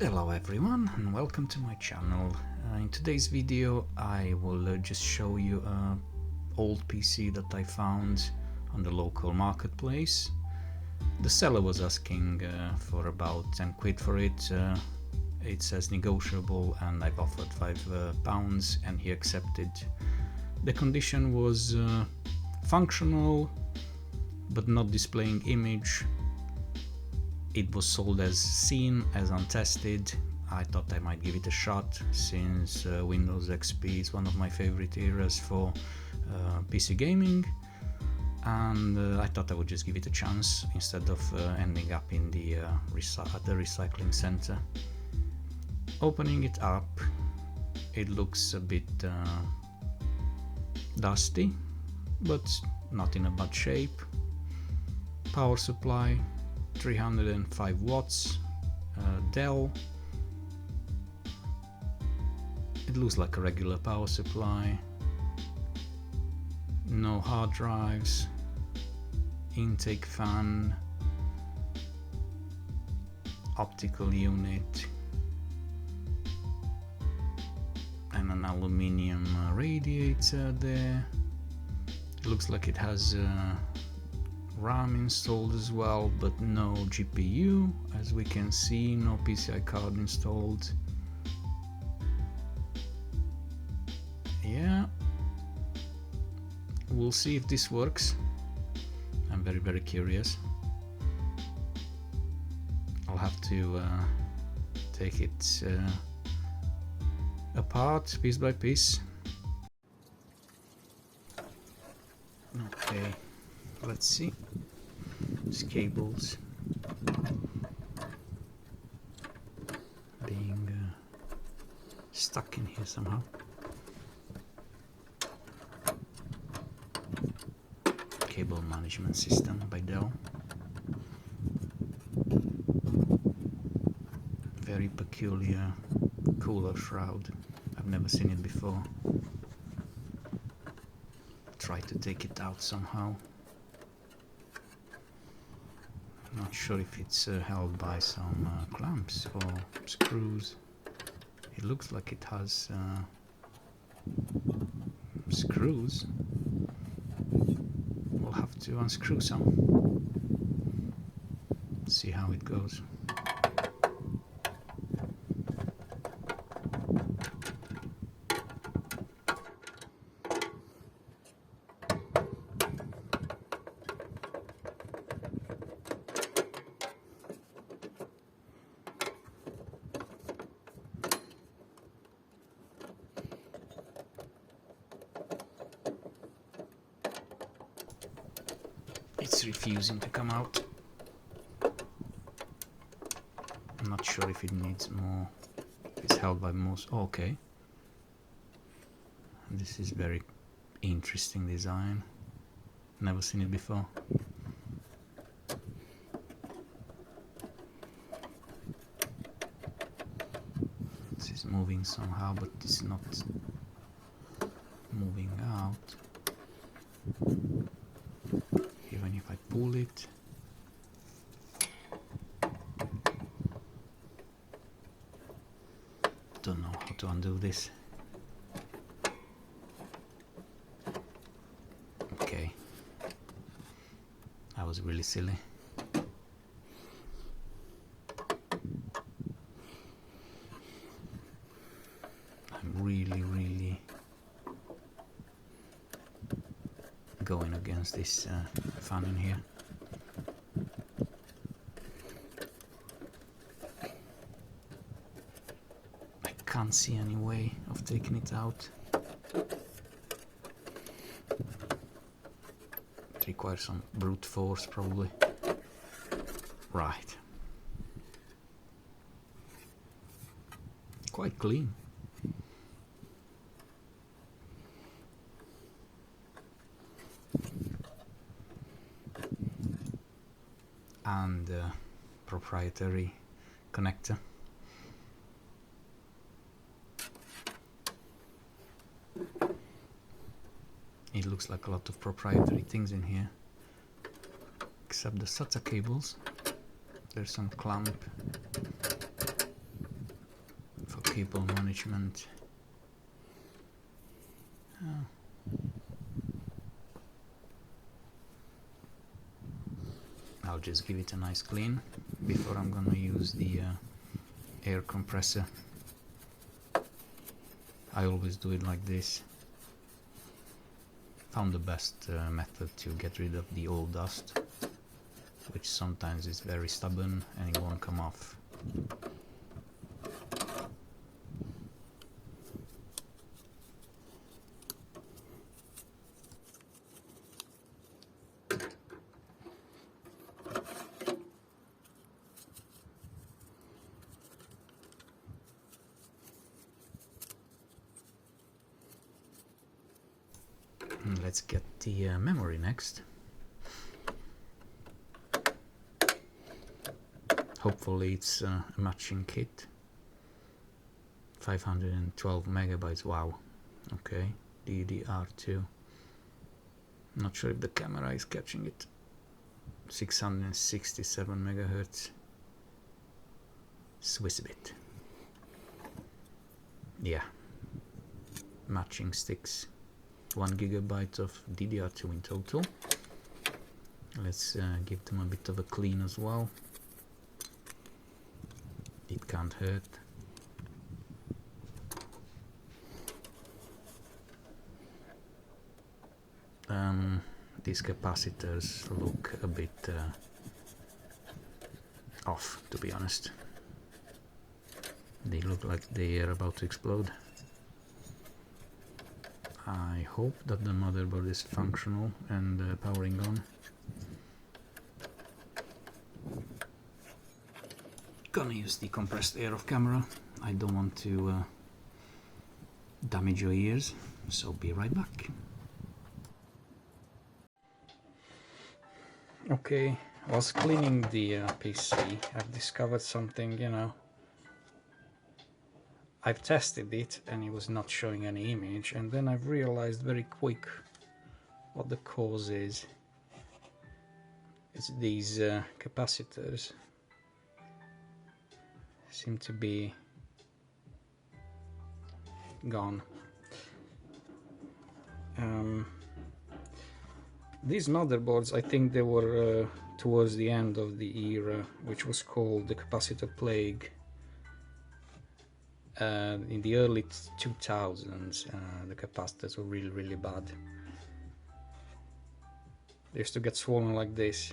Hello everyone and welcome to my channel. In today's video I will just show you an old PC that I found on the local marketplace. The seller was asking for about 10 quid for it. It says negotiable and I've offered £5 and he accepted. The condition was functional but not displaying image. It was sold as seen, as untested. I thought I might give it a shot since Windows XP is one of my favorite eras for PC gaming, and I thought I would just give it a chance instead of ending up in the at the recycling center. Opening it up, it looks a bit dusty, but not in a bad shape. Power supply 305 watts, Dell. It looks like a regular power supply. No hard drives, intake fan, optical unit, and an aluminium radiator there. It looks like it has RAM installed as well, but no GPU, as we can see. No PCI card installed. Yeah, we'll see if this works. I'm very curious. I'll have to take it apart piece by piece. Okay, let's see. These cables being stuck in here somehow. Cable management system by Dell. Very peculiar cooler shroud. I've never seen it before. Try to take it out somehow. Not sure if it's held by some clamps or screws. It looks like it has screws. We'll have to unscrew some. See how it goes. It's refusing to come out. I'm not sure if it needs more. It's held by most. Oh, okay. This is very interesting design. Never seen it before. This is moving somehow, but it's not moving out. Even if I pull it, don't know how to undo this. Okay, I was really silly. I'm really going against this fan in here. I can't see any way of taking it out. It requires some brute force probably. Right. Quite clean. And proprietary connector. It looks like a lot of proprietary things in here, except the SATA cables. There's some clamp cable management. I'll just give it a nice clean before I'm gonna use the air compressor. I always do it like this. Found the best method to get rid of the old dust, which sometimes is very stubborn and it won't come off. Let's get the memory next. Hopefully it's a matching kit. 512 megabytes, wow. Okay, DDR2. Not sure if the camera is catching it. 667 megahertz. Swiss bit. Yeah, matching sticks. 1 gigabyte of DDR2 in total. Let's give them a bit of a clean as well. It can't hurt. These capacitors look a bit off, to be honest. They look like they are about to explode. I hope that the motherboard is functional and powering on. Gonna use the compressed air off camera. I don't want to damage your ears, so be right back. Okay, whilst cleaning the PC, I've discovered something, you know. I've tested it and it was not showing any image, and then I've realized very quick what the cause is. It's these capacitors seem to be gone. These motherboards, I think they were towards the end of the era, which was called the capacitor plague. In the early 2000s, the capacitors were really bad. They used to get swollen like this,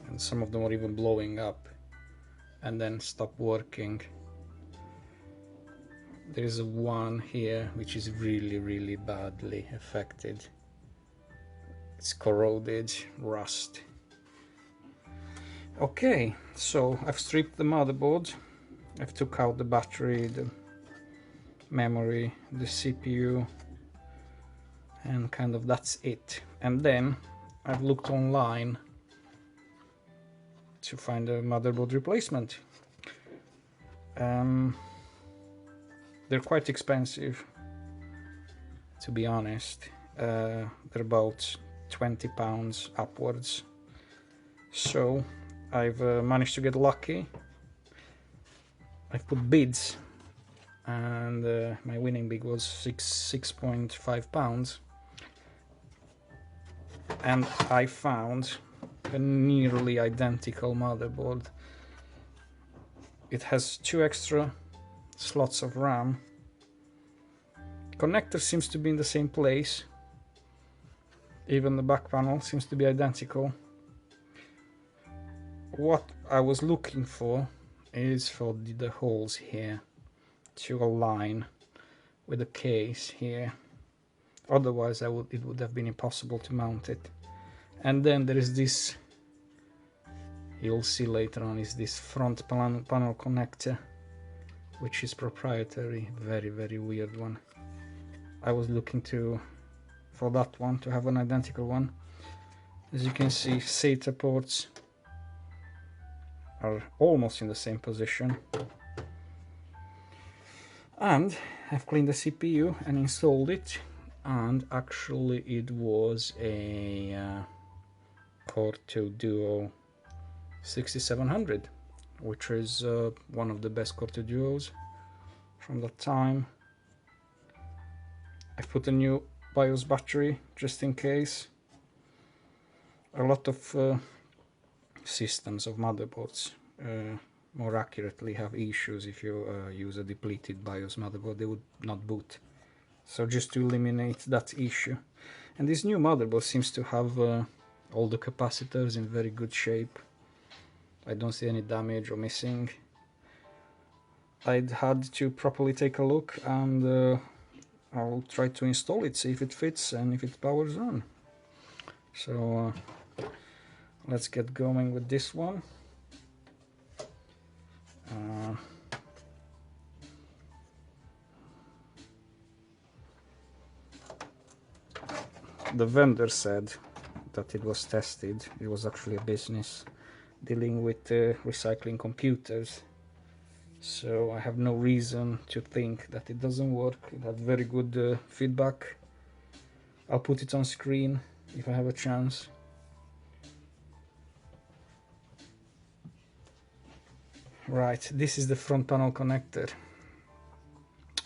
and some of them were even blowing up and then stop working. There is one here which is really badly affected. It's corroded, rust. Okay, so I've stripped the motherboard, I've took out the battery, the memory, the CPU, and kind of that's it. And then I've looked online to find a motherboard replacement. They're quite expensive, to be honest. They're about £20 upwards. So I've managed to get lucky. I've put bids, and my winning bid was £6.5, and I found a nearly identical motherboard. It has 2 extra slots of RAM. Connector seems to be in the same place. Even the back panel seems to be identical. What I was looking for is for the holes here to align with the case here. Otherwise it would have been impossible to mount it. And then there is this, you'll see later on, is this front panel connector, which is proprietary. Very weird one. I was looking for that one, to have an identical one. As you can see, SATA ports are almost in the same position. And I've cleaned the CPU and installed it, and actually it was a Core 2 Duo 6700, which is one of the best Corte Duos from that time. I put a new BIOS battery just in case. A lot of systems of motherboards more accurately have issues if you use a depleted BIOS motherboard. They would not boot. So just to eliminate that issue. And this new motherboard seems to have all the capacitors in very good shape. I don't see any damage or missing. I'd had to properly take a look, and I'll try to install it, see if it fits and if it powers on. So let's get going with this one. The vendor said that it was tested. It was actually a business dealing with recycling computers. So I have no reason to think that it doesn't work. It had very good feedback. I'll put it on screen if I have a chance. Right, this is the front panel connector,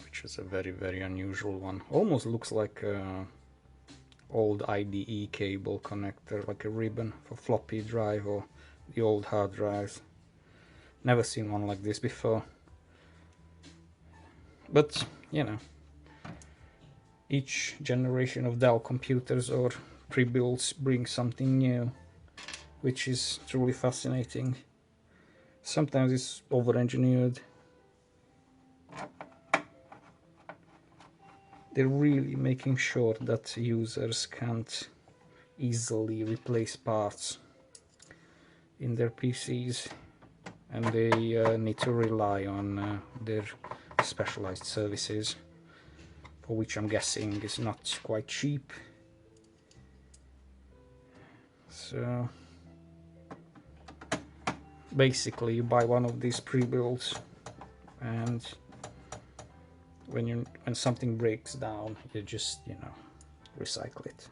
which is a very unusual one. Almost looks like a old IDE cable connector, like a ribbon for floppy drive or the old hard drives. Never seen one like this before. But, you know, each generation of Dell computers or pre-builds brings something new, which is truly fascinating. Sometimes it's over-engineered. They're really making sure that users can't easily replace parts in their PCs, and they need to rely on their specialized services, for which I'm guessing is not quite cheap. So basically you buy one of these pre-builds, and when something breaks down, you just, you know, recycle it.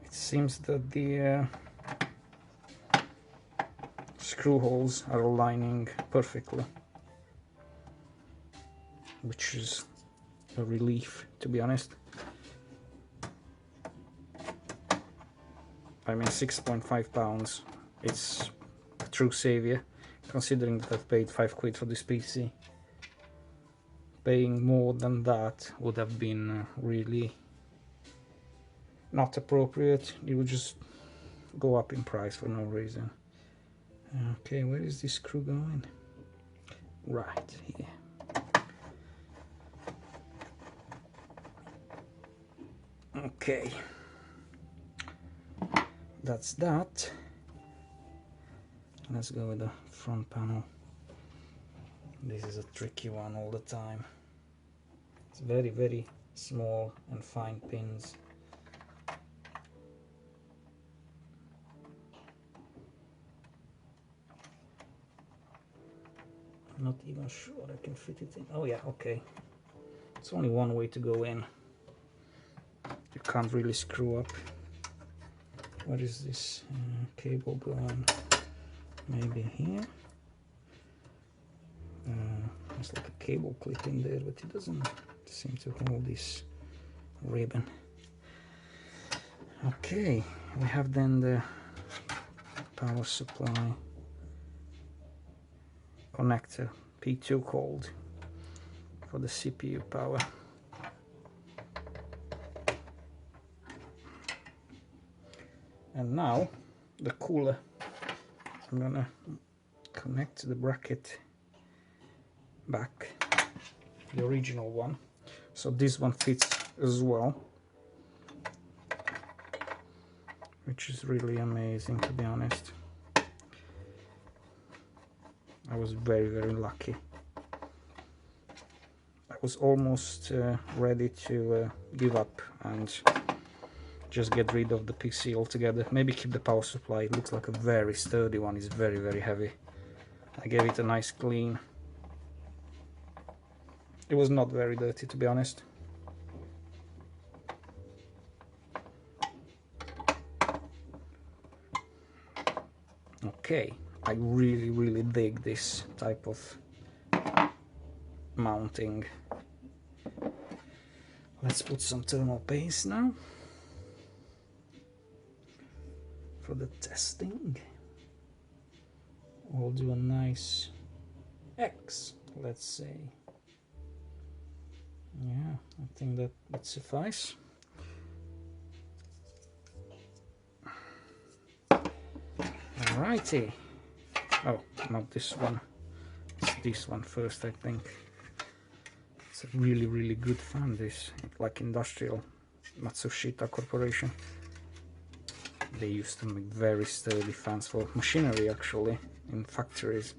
It seems that the screw holes are aligning perfectly, which is a relief, to be honest. I mean, 6.5 pounds, it's a true savior, considering that I've paid £5 for this PC. Paying more than that would have been really not appropriate. It would just go up in price for no reason. Okay, where is this screw going? Right here. Okay, that's that. Let's go with the front panel. This is a tricky one all the time. It's very small and fine pins. I'm not even sure I can fit it in. Oh yeah, okay. It's only one way to go in. You can't really screw up. Where is this cable going? Maybe here. There's like a cable clip in there, but it doesn't seem to hold this ribbon. Okay, we have then the power supply connector, P2 called, for the CPU power. And now the cooler. I'm gonna connect the bracket back, the original one, so this one fits as well, which is really amazing, to be honest. I was very lucky. I was almost ready to give up and just get rid of the PC altogether. Maybe keep the power supply. It looks like a very sturdy one. It's very heavy. I gave it a nice clean. It was not very dirty, to be honest. Okay, I really dig this type of mounting. Let's put some thermal paste now for the testing. We'll do a nice X, let's say. Yeah, I think that would suffice. Alrighty. Oh, not this one. It's this one first, I think. It's a really good fan, this, like industrial Matsushita Corporation. They used to make very sturdy fans for machinery, actually, in factories.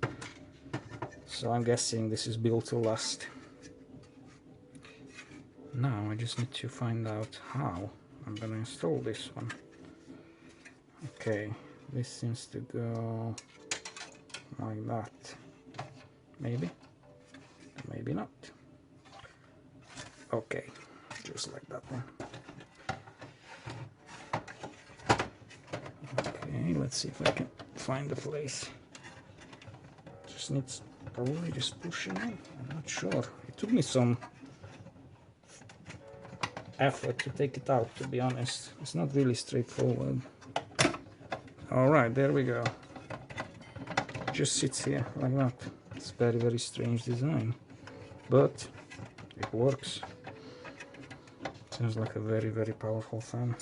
So I'm guessing this is built to last. Now I just need to find out how I'm gonna install this one. Okay, this seems to go like that. Maybe, maybe not. Okay, just like that then. Okay, let's see if I can find the place. Just needs probably just pushing in. I'm not sure. It took me some effort to take it out, to be honest. It's not really straightforward. Alright, there we go. Just sits here like that. It's very strange design, but it works. Sounds like a very powerful fan.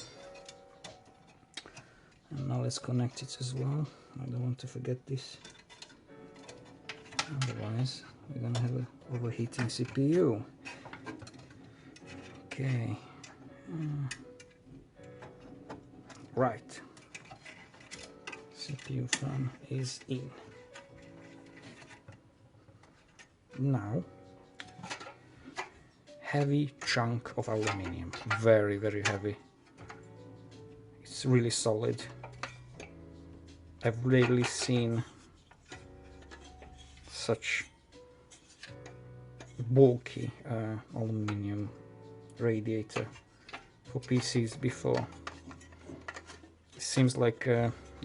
And now let's connect it as well. I don't want to forget this. Otherwise, we're gonna have an overheating CPU. Okay. Right. CPU fan is in. Now, heavy chunk of aluminium. Very heavy. It's really solid. I've rarely seen such bulky aluminium radiator for PCs before. It seems like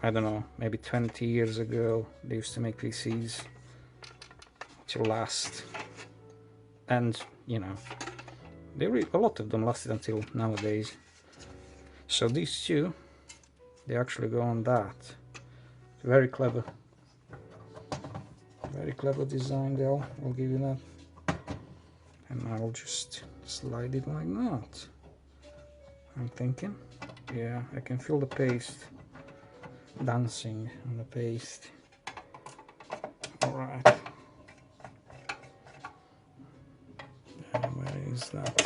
I don't know, maybe 20 years ago they used to make PCs to last, and you know, a lot of them lasted until nowadays. So these two, they actually go on that. Very clever design, Dell, I'll give you that. And I'll just slide it like that. I'm thinking, yeah, I can feel the paste dancing on the paste. Alright. Where is that?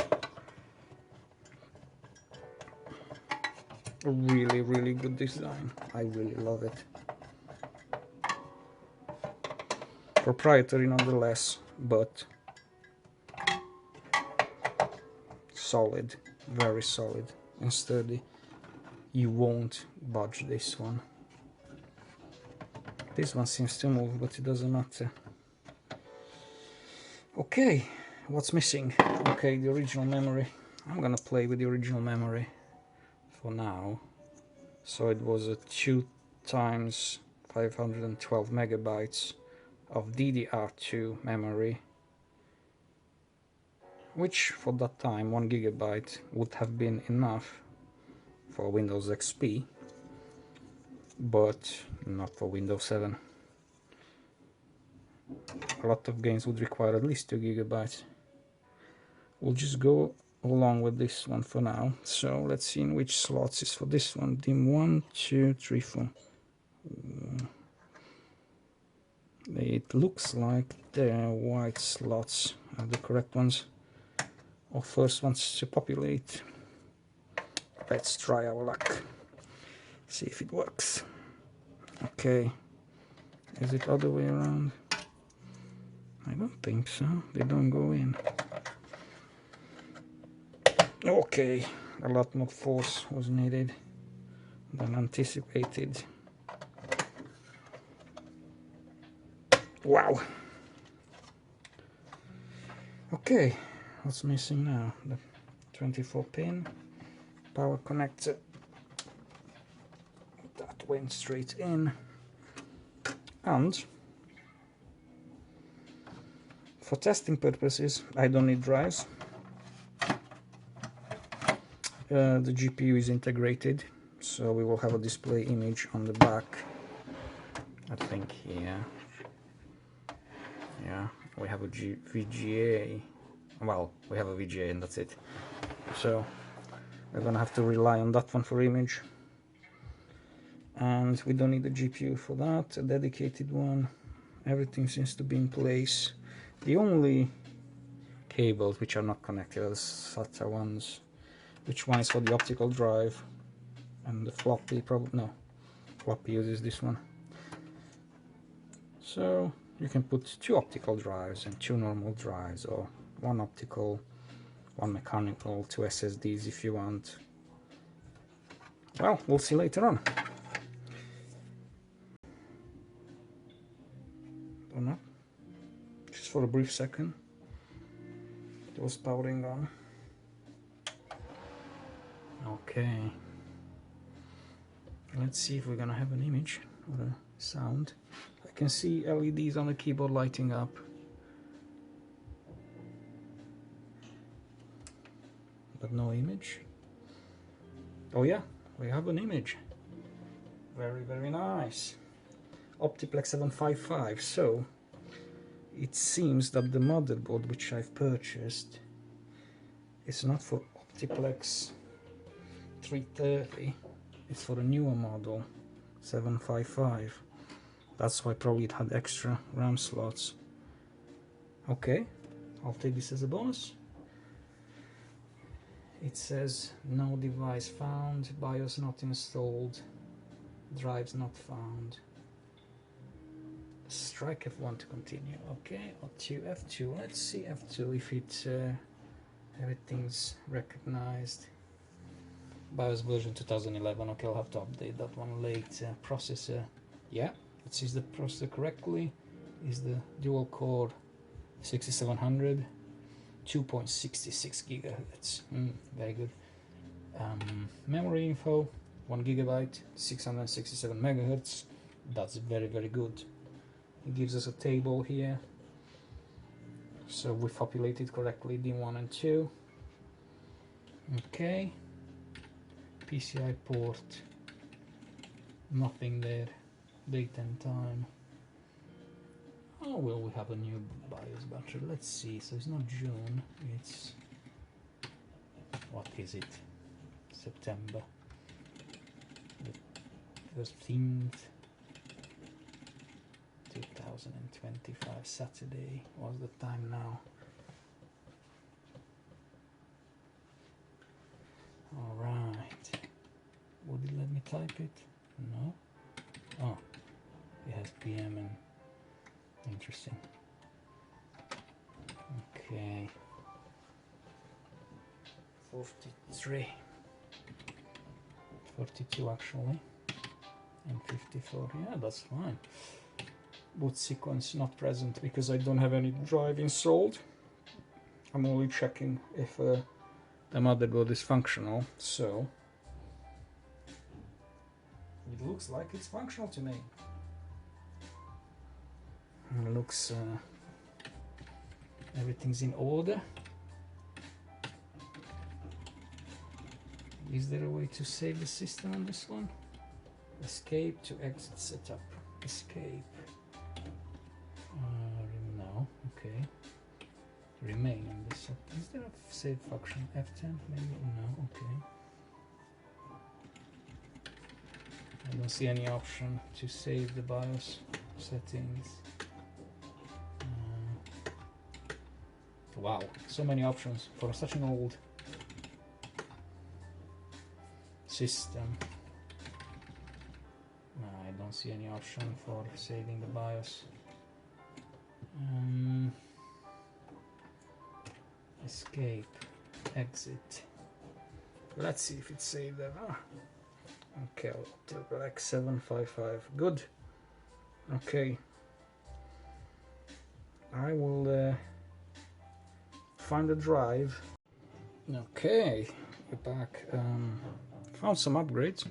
A really good design. I really love it. Proprietary nonetheless, but solid, very solid and sturdy. You won't budge this one. This one seems to move, but it doesn't matter. Okay, what's missing? Okay, the original memory. I'm gonna play with the original memory for now. So it was a 2 times 512 megabytes of DDR2 memory, which for that time 1 gigabyte would have been enough for Windows XP, but not for Windows 7. A lot of games would require at least 2 gigabytes. We'll just go along with this one for now. So let's see in which slots is for this one. DIMM 1, 2, 3, 4. It looks like the white slots are the correct ones, or first ones to populate. Let's try our luck, see if it works. Okay, is it other way around? I don't think so, they don't go in. Okay, a lot more force was needed than anticipated. Wow. Okay, what's missing now? The 24 pin power connector. That went straight in. And for testing purposes, I don't need drives. The GPU is integrated, so we will have a display image on the back. I think here. Yeah, we have a VGA. Well, we have a VGA and that's it. So we're gonna have to rely on that one for image. And we don't need a GPU for that, a dedicated one. Everything seems to be in place. The only cables which are not connected are the SATA ones. Which one is for the optical drive? And the floppy, probably, no. Floppy uses this one. So you can put 2 optical drives and 2 normal drives, or 1 optical, 1 mechanical, 2 SSDs if you want. Well, we'll see later on. Or not. Just for a brief second. It was powering on. Okay. Let's see if we're gonna have an image or a sound. I can see LEDs on the keyboard lighting up. But no image. Oh yeah, we have an image. Very, very nice. OptiPlex 755. So it seems that the motherboard which I've purchased is not for OptiPlex 330. It's for a newer model, 755. That's why probably it had extra RAM slots. Okay, I'll take this as a bonus. It says no device found, BIOS not installed, drives not found. Strike F1 to continue. Okay, F2, F2. Let's see F2 if it everything's recognized. BIOS version 2011. Okay, I'll have to update that one later. Processor, yeah, it sees the processor correctly. Is the dual core 6700, 2.66 gigahertz. Very good. Memory info, 1 gigabyte, 667 megahertz. That's very, very good. It gives us a table here. So we populated correctly D1 and 2. Okay. PCI port, nothing there. Date and time. Oh well, we have a new BIOS battery. Let's see. So it's not June. It's, what is it? September the 13th, 2025. Saturday. What's the time now? All right. Would it let me type it? No. Oh, it has PM and interesting. Okay. 43. 42 actually. And 54. Yeah, that's fine. Boot sequence not present because I don't have any drive installed. I'm only checking if the motherboard is functional, so it looks like it's functional to me. It looks everything's in order. Is there a way to save the system on this one? Escape to exit setup. Escape. No. Okay. Remain in this. Is there a save function? F10 maybe? No. Okay. I don't see any option to save the BIOS settings. Wow, so many options for such an old system. I don't see any option for saving the BIOS. Escape, exit. Let's see if it's saved there. Okay, OptiPlex 755. Good. Okay. I will find the drive. Okay, we're back. Found some upgrades.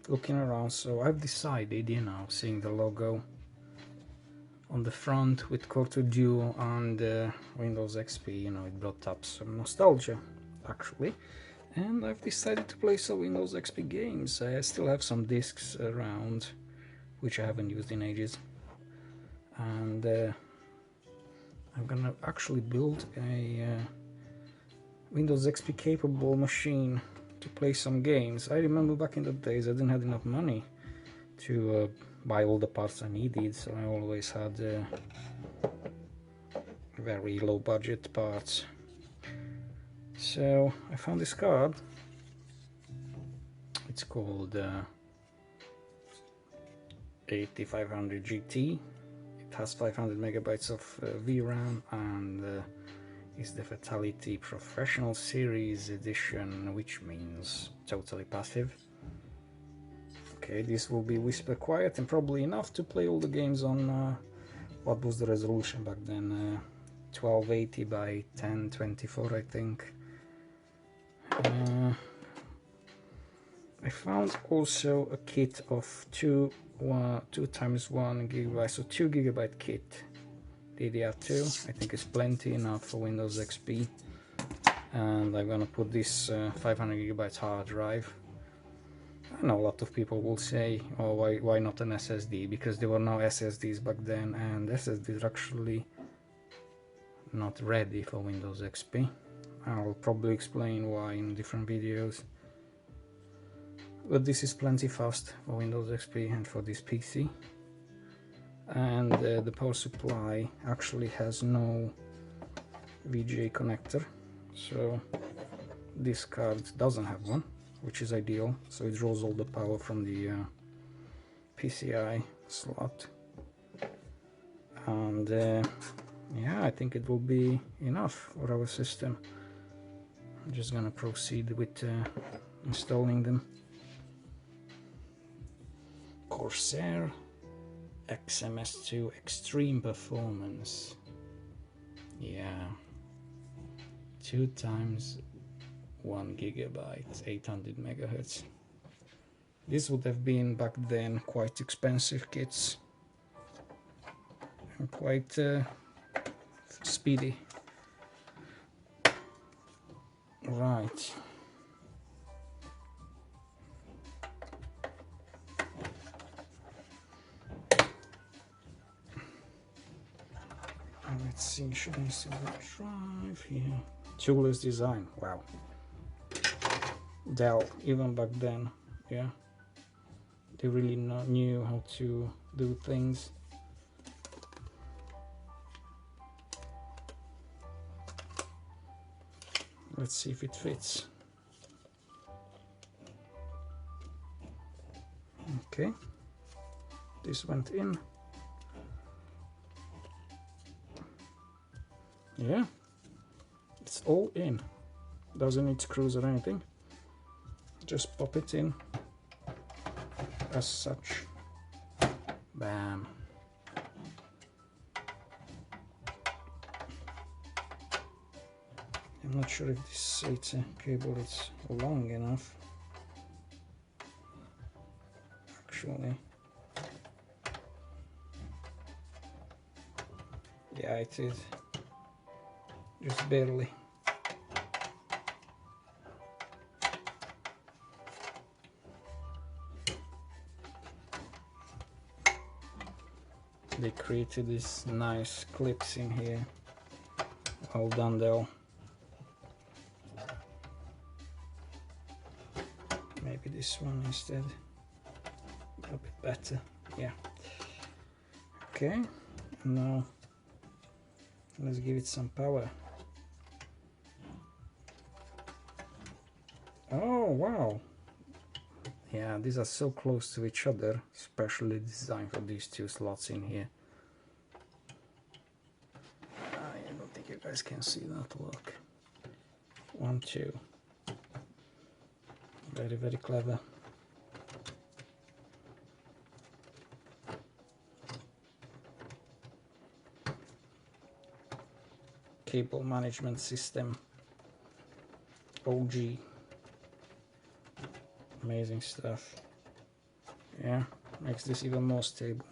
Looking around, so I've decided, you know, seeing the logo on the front with Core 2 Duo and Windows XP, you know, it brought up some nostalgia actually, and I've decided to play some Windows XP games. I still have some discs around which I haven't used in ages, and I'm gonna actually build a Windows XP capable machine to play some games. I remember back in the days I didn't have enough money to buy all the parts I needed, so I always had very low budget parts. So I found this card. It's called 8500 GT. It has 500 megabytes of VRAM and is the Fatality Professional Series Edition, which means totally passive. Okay, this will be whisper quiet and probably enough to play all the games on what was the resolution back then, 1280 by 1024, I think. I found also a kit of 2 times 1 gigabyte, so 2 gigabyte kit. DDR2, I think it's plenty enough for Windows XP, and I'm gonna put this 500 gigabyte hard drive. I know a lot of people will say, oh, why not an SSD, because there were no SSDs back then, and SSDs are actually not ready for Windows XP. I'll probably explain why in different videos, but this is plenty fast for Windows XP and for this PC. And the power supply actually has no VGA connector, so this card doesn't have one, which is ideal, so it draws all the power from the PCI slot. And yeah, I think it will be enough for our system. I'm just gonna proceed with installing them. Corsair XMS2 Extreme Performance. Yeah, 2 times 1 gigabyte, 800 megahertz. This would have been back then quite expensive kits and quite speedy. Right. Let's see, should I install the drive here? Toolless design, wow. Dell, even back then, yeah. They really knew how to do things. Let's see if it fits. Okay, this went in. Yeah, it's all in. Doesn't need screws or anything. Just pop it in as such. Bam. I'm not sure if this SATA cable is long enough. Actually, yeah, it is. Just barely. They created these nice clips in here. Well done, Dell. Maybe this one instead. A bit better. Yeah. Okay. Now let's give it some power. Oh wow. Yeah, these are so close to each other, specially designed for these 2 slots in here. I don't think you guys can see that, look. 1, 2. Very, very clever. cable management system. OG. Amazing stuff. Yeah, makes this even more stable.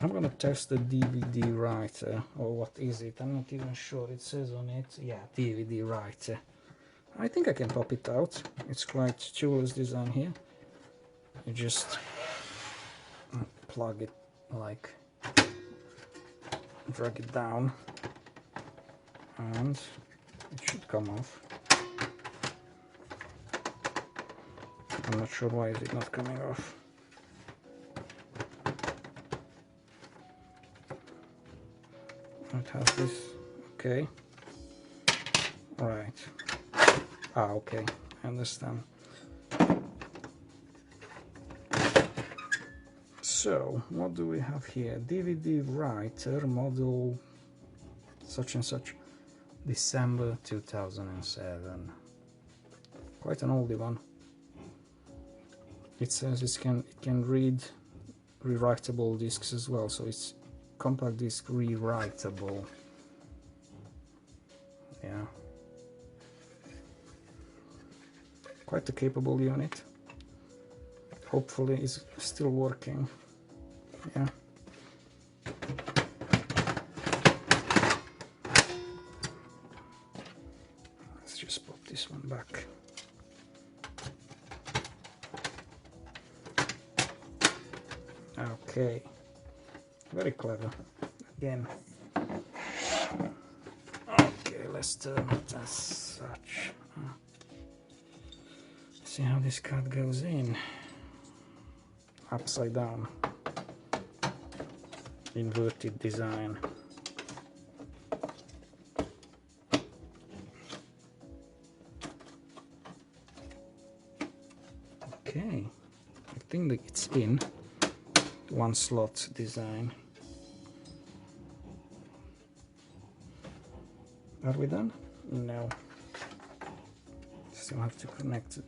I'm gonna test the DVD writer, or what is it? I'm not even sure. It says on it, yeah, DVD writer. I think I can pop it out. It's quite jeweler's design here. You just plug it, like drag it down, and it should come off. I'm not sure why is it not coming off. It has this, okay. Right. Ah, okay, I understand. So, what do we have here? DVD writer, model such and such, December 2007. Quite an oldie one. It says it can read rewritable discs as well, so it's compact disc rewritable. Yeah. Quite a capable unit. Hopefully it's still working. Yeah. Let's just put this one back. Okay. Very clever. Again. Okay, let's turn it as such. See how this card goes in. Upside down. Inverted design. Okay, I think that it's in. One slot design. Are we done? No. Still have to connect the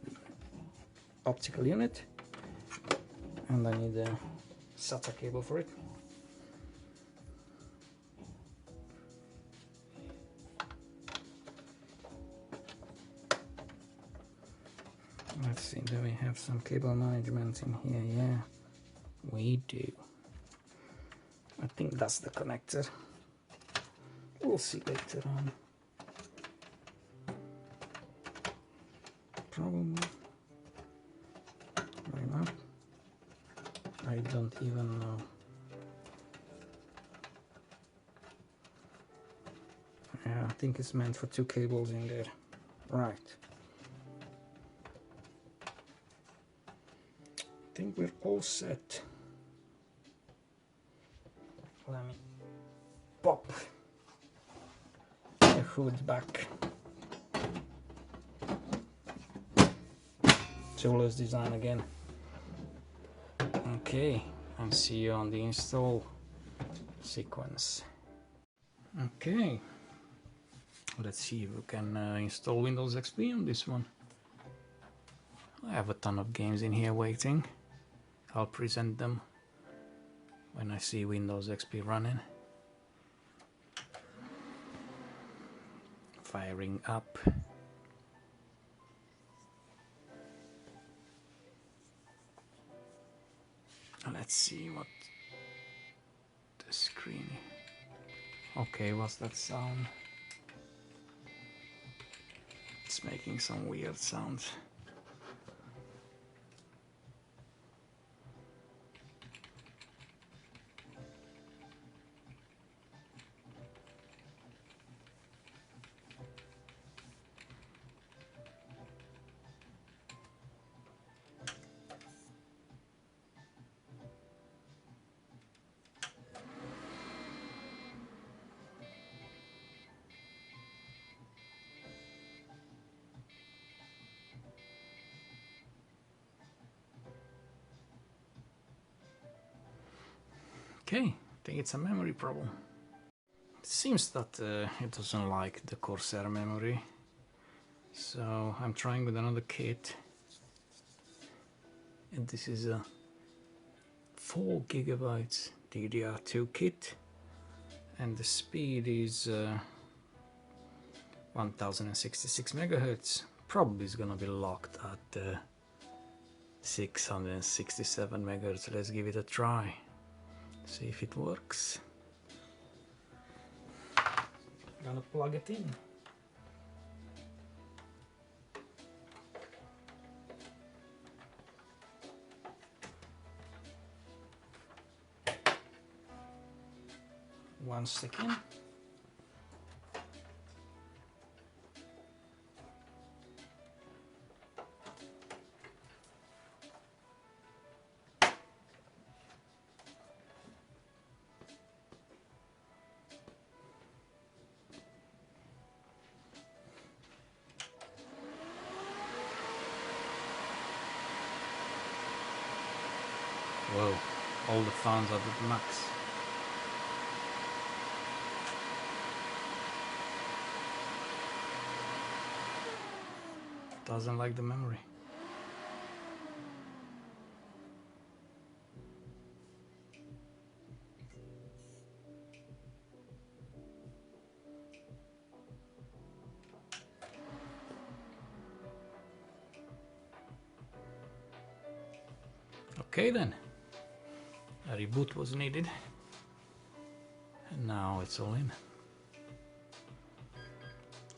optical unit, and I need a SATA cable for it. Let's see, do we have some cable management in here? Yeah, we do. I think that's the connector. We'll see later on. Probably. Why not? I don't even know. Yeah, I think it's meant for two cables in there. Right. I think we're all set. Let me pop the hood back. Jeweler's design again. Okay, and see you on the install sequence. Okay, let's see if we can install Windows XP on this one. I have a ton of games in here waiting. I'll present them when I see Windows XP running. Firing up. Let's see what the screen. Okay, what's that sound? It's making some weird sounds. Okay, I think it's a memory problem. It seems that it doesn't like the Corsair memory, so I'm trying with another kit, and this is a 4 GB DDR2 kit, and the speed is 1066 megahertz. Probably is gonna be locked at 667 megahertz. Let's give it a try, see if it works. Gonna plug it in. One second. Whoa, all the fans are at max. Doesn't like the memory. Okay then, a reboot was needed, and now it's all in.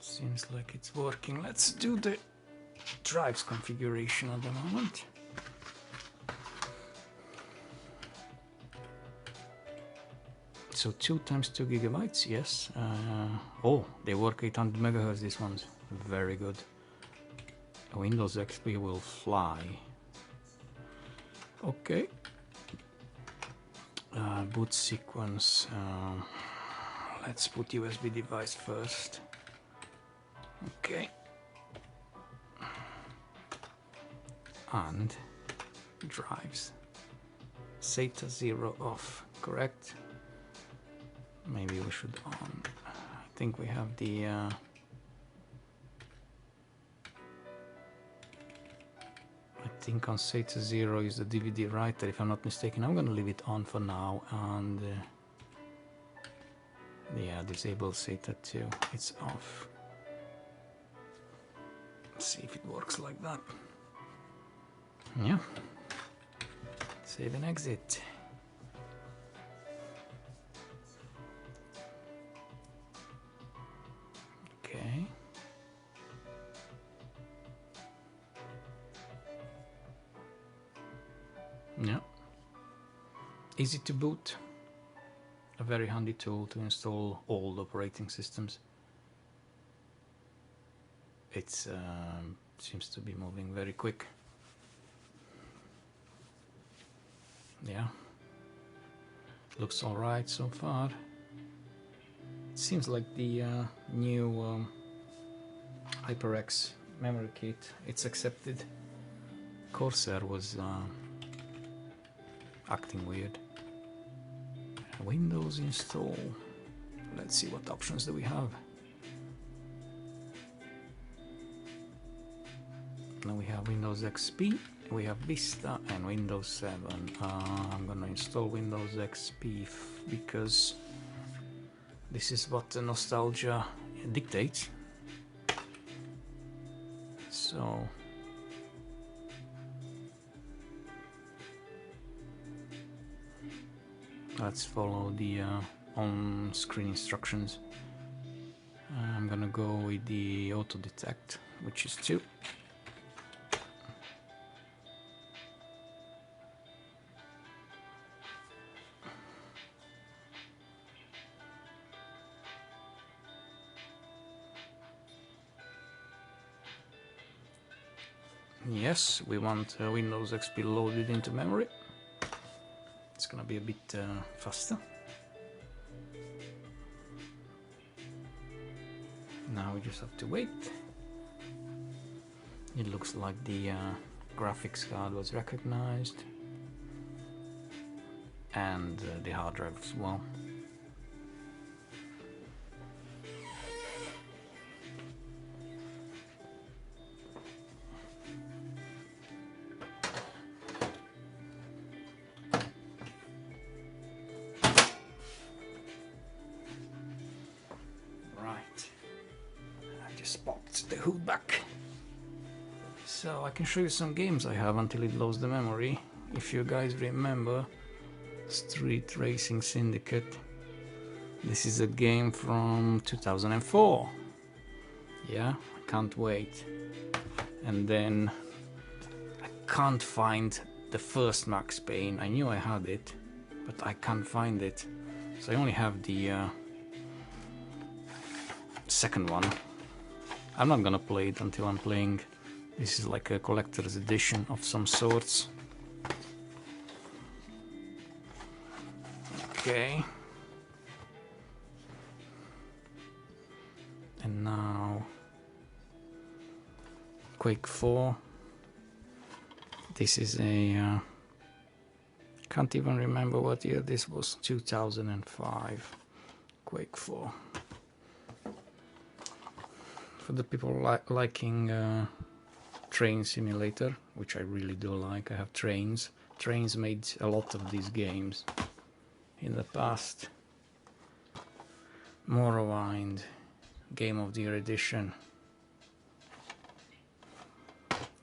Seems like it's working. Let's do the drives configuration at the moment. So 2 times 2 gigabytes, yes. Oh, they work 800 megahertz, these ones. Very good. Windows XP will fly. Okay. Boot sequence. Let's put USB device first. Okay. And drives. SATA 0 off, correct? Maybe we should on. I think we have the I think on SATA 0 is the DVD writer, if I'm not mistaken. I'm gonna leave it on for now, and yeah, disable SATA 2. It's off. Let's see if it works like that. Yeah. Save and exit. Okay. Yeah. Easy to boot. A very handy tool to install old operating systems. It's seems to be moving very quick. Yeah, looks all right so far. It seems like the new HyperX memory kit, it's accepted. Corsair was acting weird. Windows install. Let's see what options do we have. Now we have Windows XP, we have Vista and Windows 7. I'm gonna install Windows XP because this is what the nostalgia dictates. So let's follow the on-screen instructions. I'm gonna go with the auto detect, which is 2. Yes, we want Windows XP loaded into memory. It's gonna be a bit faster. Now we just have to wait. It looks like the graphics card was recognized, and the hard drive as well. Right, I just popped the hood back. So I can show you some games I have until it loads the memory. If you guys remember Street Racing Syndicate, this is a game from 2004. Yeah, I can't wait. And then I can't find the first Max Payne. I knew I had it, but I can't find it. So I only have the second one. I'm not gonna play it until I'm playing. This is like a collector's edition of some sorts. Okay. And now Quake 4. This is a can't even remember what year this was. 2005. Quake 4. For the people liking train simulator, which I really do like. I have Trains. Trains made a lot of these games in the past. Morrowind, Game of the Year edition.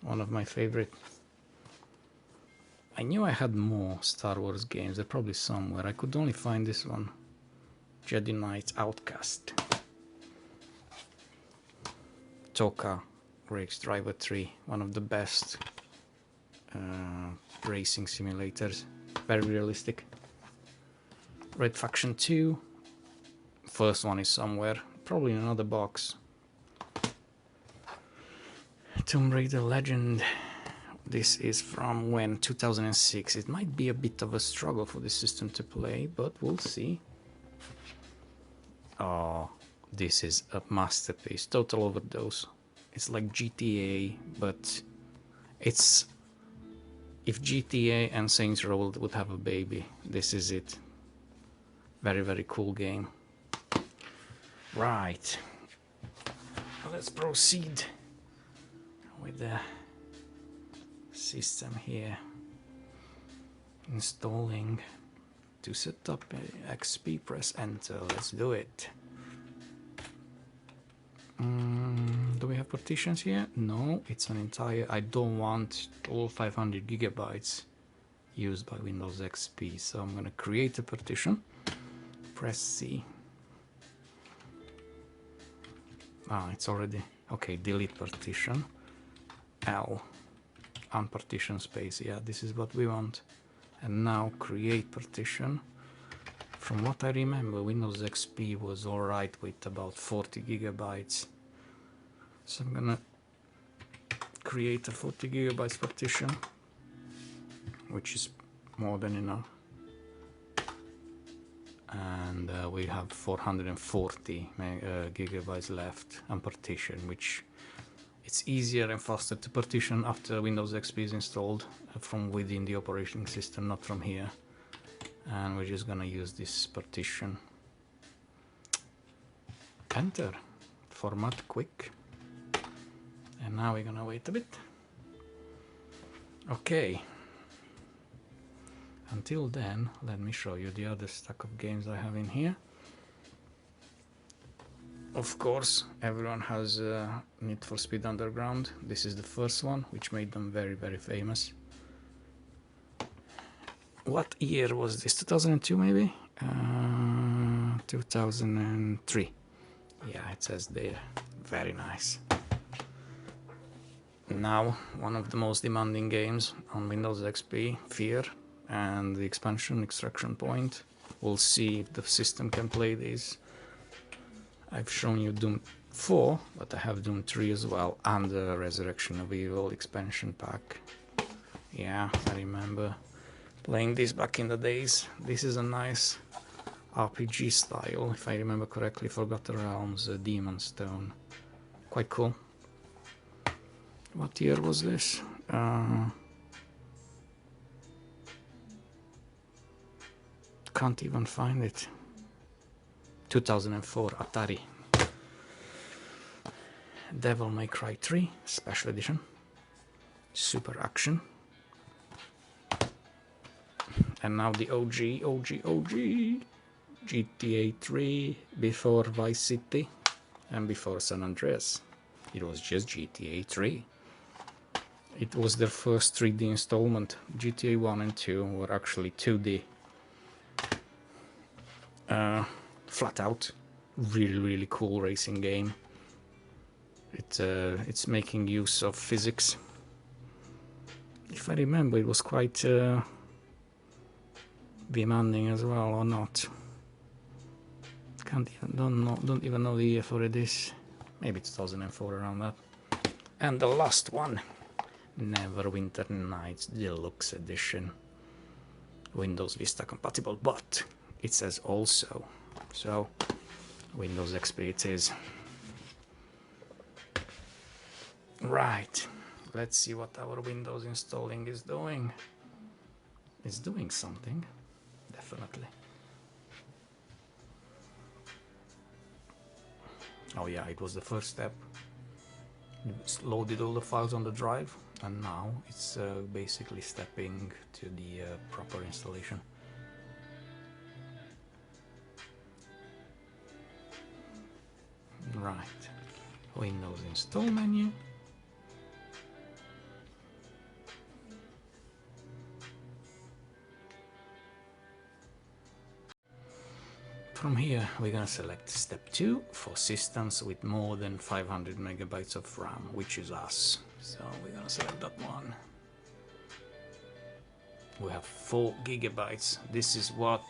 One of my favorite. I knew I had more Star Wars games. They're probably somewhere. I could only find this one. Jedi Knight Outcast. Toka Race Driver 3, one of the best racing simulators. Very realistic. Red Faction 2. First one is somewhere, probably in another box. Tomb Raider Legend. This is from when? 2006. It might be a bit of a struggle for this system to play, but we'll see. Oh, this is a masterpiece. Total Overdose. It's like GTA, but it's... If GTA and Saints Row would have a baby, this is it. Very, very cool game. Right. Let's proceed with the system here. Installing. To set up XP, press enter. Let's do it. Do we have partitions here? No, it's an entire... I don't want all 500 gigabytes used by Windows XP, so I'm gonna create a partition. Press C. Ah, it's already... Okay, delete partition. L. Unpartition space. Yeah, this is what we want. And now create partition. From what I remember, Windows XP was alright with about 40 gigabytes. So I'm gonna create a 40 gigabytes partition, which is more than enough. And we have 440 gigabytes left unpartitioned, which it's easier and faster to partition after Windows XP is installed from within the operating system, not from here. And we're just gonna use this partition. Enter. Format quick. And now we're gonna wait a bit. Okay. Until then, let me show you the other stack of games I have in here. Of course, everyone has Need for Speed Underground. This is the first one, which made them very, very famous. What year was this? 2002 maybe? 2003. Yeah, it says there. Very nice. Now, one of the most demanding games on Windows XP, Fear, and the expansion Extraction Point. We'll see if the system can play these. I've shown you Doom 4, but I have Doom 3 as well, and the Resurrection of Evil expansion pack. Yeah, I remember playing this back in the days. This is a nice RPG style, if I remember correctly. Forgotten Realms, Demon Stone. Quite cool. What year was this? Can't even find it. 2004, Atari. Devil May Cry 3, Special Edition. Super Action. And now the OG GTA 3 before Vice City. And before San Andreas, it was just GTA 3. It was their first 3D installment. GTA 1 and 2 were actually 2D. Flat out, really cool racing game. It's making use of physics. If I remember, it was quite demanding as well, or not. Don't even know the year for it is. Maybe 2004, around that. And the last one, Neverwinter Nights Deluxe Edition. Windows Vista compatible, but it says also. So Windows XP it is. Right, let's see what our Windows installing is doing. It's doing something, definitely. Oh yeah, it was the first step. It's loaded all the files on the drive, and now it's basically stepping to the proper installation. Right, Windows install menu. From here we're gonna select step 2 for systems with more than 500 megabytes of RAM, which is us. So we're gonna select that one. We have 4 gigabytes. This is what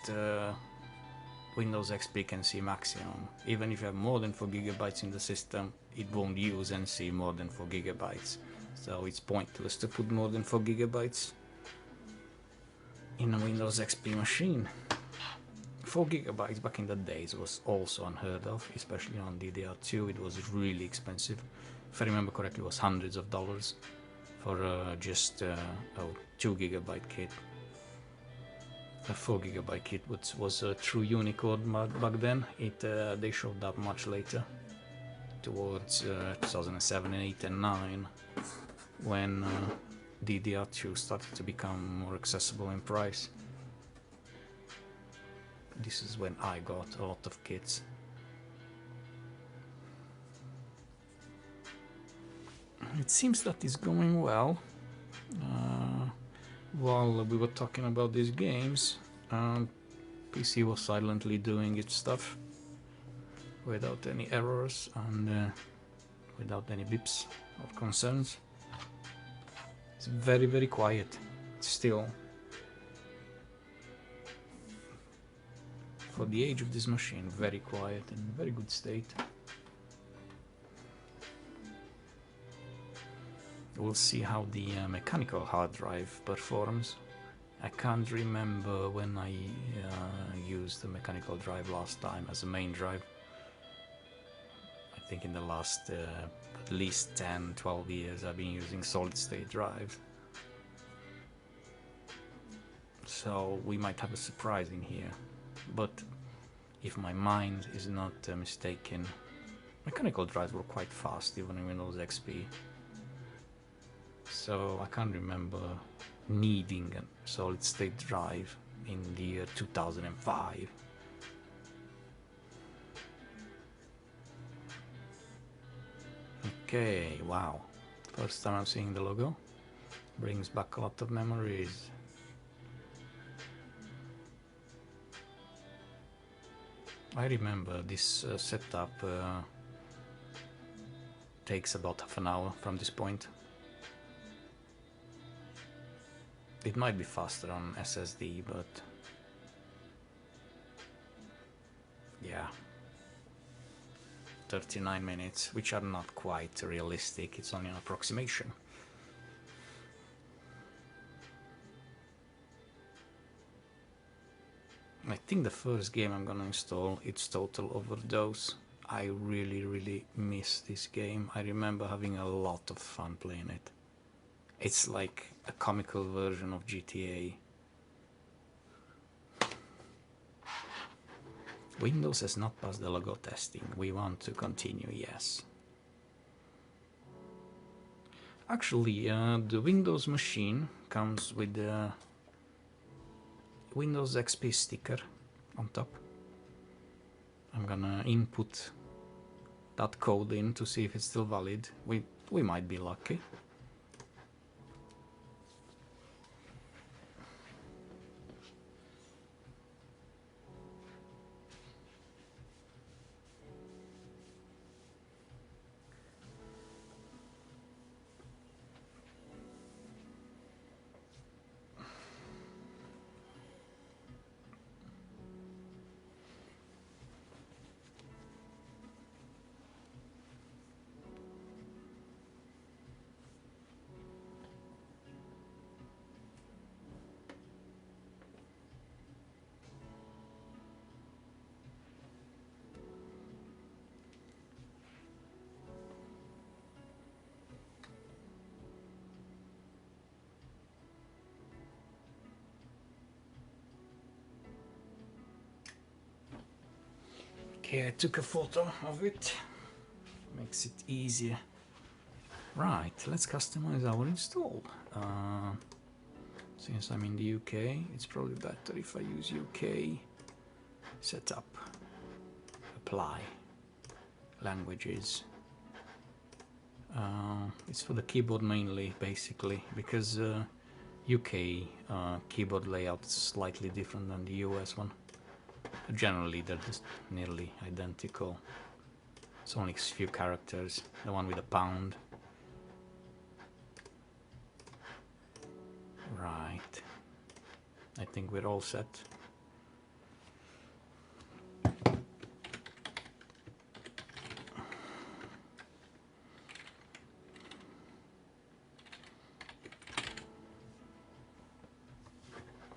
Windows XP can see maximum. Even if you have more than 4 gigabytes in the system, it won't use and see more than 4 gigabytes. So it's pointless to put more than 4 gigabytes in a Windows XP machine. 4 gigabytes back in the days was also unheard of, especially on DDR2. It was really expensive. If I remember correctly, it was hundreds of dollars for just a 2 gigabyte kit. A 4 gigabyte kit was a true unicorn back then. They showed up much later, towards 2007 and 8 and 9, when DDR2 started to become more accessible in price. This is when I got a lot of kits. It seems that it's going well. While we were talking about these games, PC was silently doing its stuff without any errors and without any bips or concerns. It's very quiet still. For the age of this machine, very quiet and very good state. We'll see how the mechanical hard drive performs. I can't remember when I used the mechanical drive last time as a main drive. I think in the last at least 10-12 years I've been using solid state drives. So we might have a surprise in here. But if my mind is not mistaken, mechanical drives were quite fast even in Windows XP. So I can't remember needing a solid state drive in the year 2005. Okay, wow. First time I'm seeing the logo. Brings back a lot of memories. I remember this setup takes about half an hour from this point. It might be faster on SSD, but yeah, 39 minutes, which are not quite realistic. It's only an approximation. I think the first game I'm gonna install, it's Total Overdose. I really miss this game. I remember having a lot of fun playing it. It's like a comical version of GTA. Windows has not passed the logo testing. We want to continue, yes. Actually, the Windows machine comes with the Windows XP sticker on top. I'm gonna input that code in to see if it's still valid. We might be lucky. Okay, I took a photo of it. Makes it easier. Right, let's customize our install. Since I'm in the UK, it's probably better if I use UK. Setup. Apply. Languages. It's for the keyboard mainly, basically, because UK keyboard layout is slightly different than the US one. Generally, they're just nearly identical. It's only a few characters. The one with a pound. Right. I think we're all set.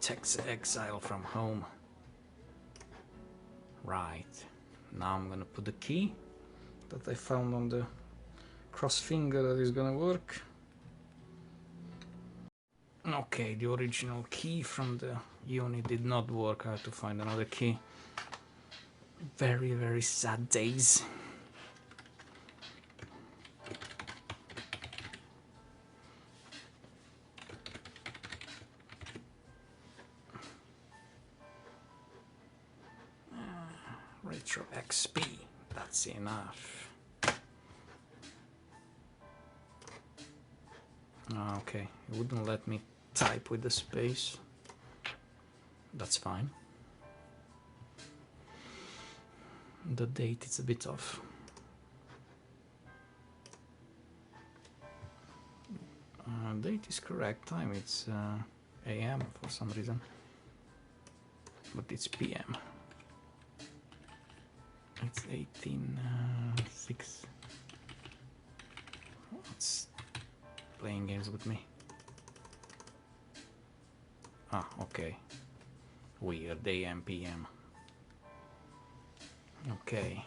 Text exile from home. Right. Now I'm gonna put the key that I found on the cross finger that is gonna work. Okay, the original key from the unit did not work. I had to find another key. Very, very sad days. Retro XP, that's enough. Okay, it wouldn't let me type with the space. That's fine. The date is a bit off. Date is correct, time it's AM for some reason, but it's PM. It's 18:06. What's playing games with me? Ah, okay. Weird, AM, PM. Okay.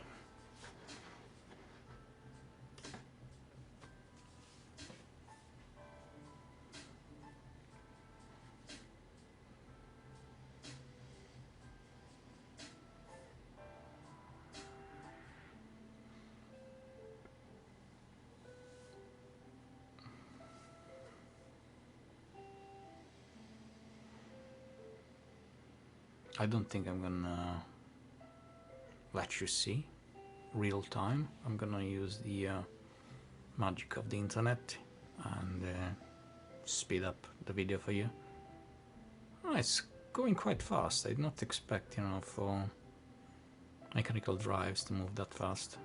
I don't think I'm gonna let you see real time. I'm gonna use the magic of the internet and speed up the video for you. Oh, it's going quite fast. I did not expect, you know, for mechanical drives to move that fast.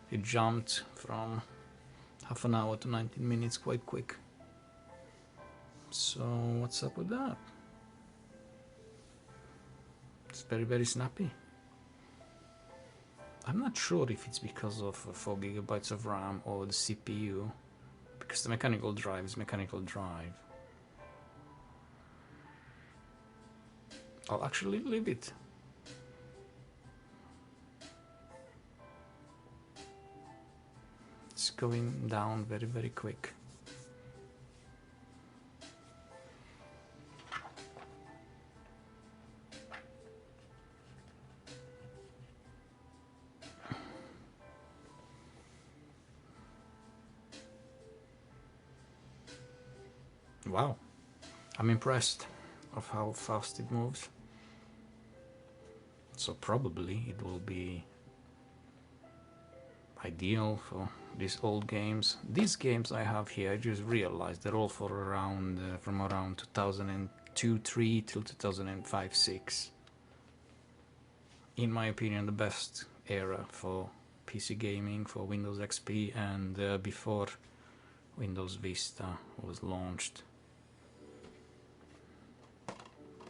It jumped from half an hour to 19 minutes quite quick. So what's up with that? It's very, very snappy. I'm not sure if it's because of 4 GB of RAM or the CPU, because the mechanical drive is mechanical drive. I'll actually leave it. It's going down very, very quick. Wow, I'm impressed of how fast it moves. So probably it will be ideal for these old games. These games I have here, I just realized they're all for around from around 2002-3 till 2005-6. In my opinion, the best era for PC gaming, for Windows XP, and before Windows Vista was launched.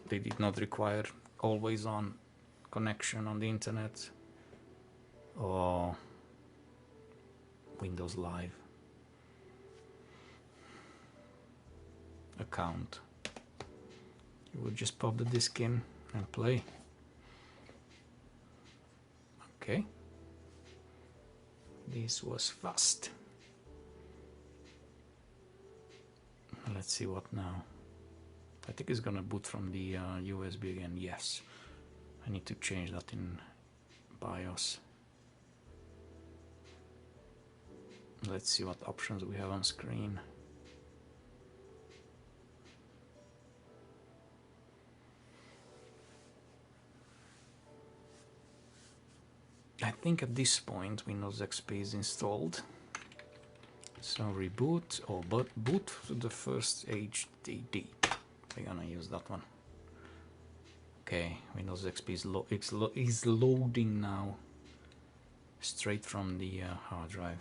They did not require always on connection on the internet or Windows Live account. You would just pop the disc in and play. Okay, this was fast. Let's see what now. I think it's gonna boot from the USB again. Yes, I need to change that in BIOS. Let's see what options we have on screen. I think at this point Windows XP is installed. So reboot or boot to the first HDD. We're gonna use that one. Okay, Windows XP is loading now, straight from the hard drive.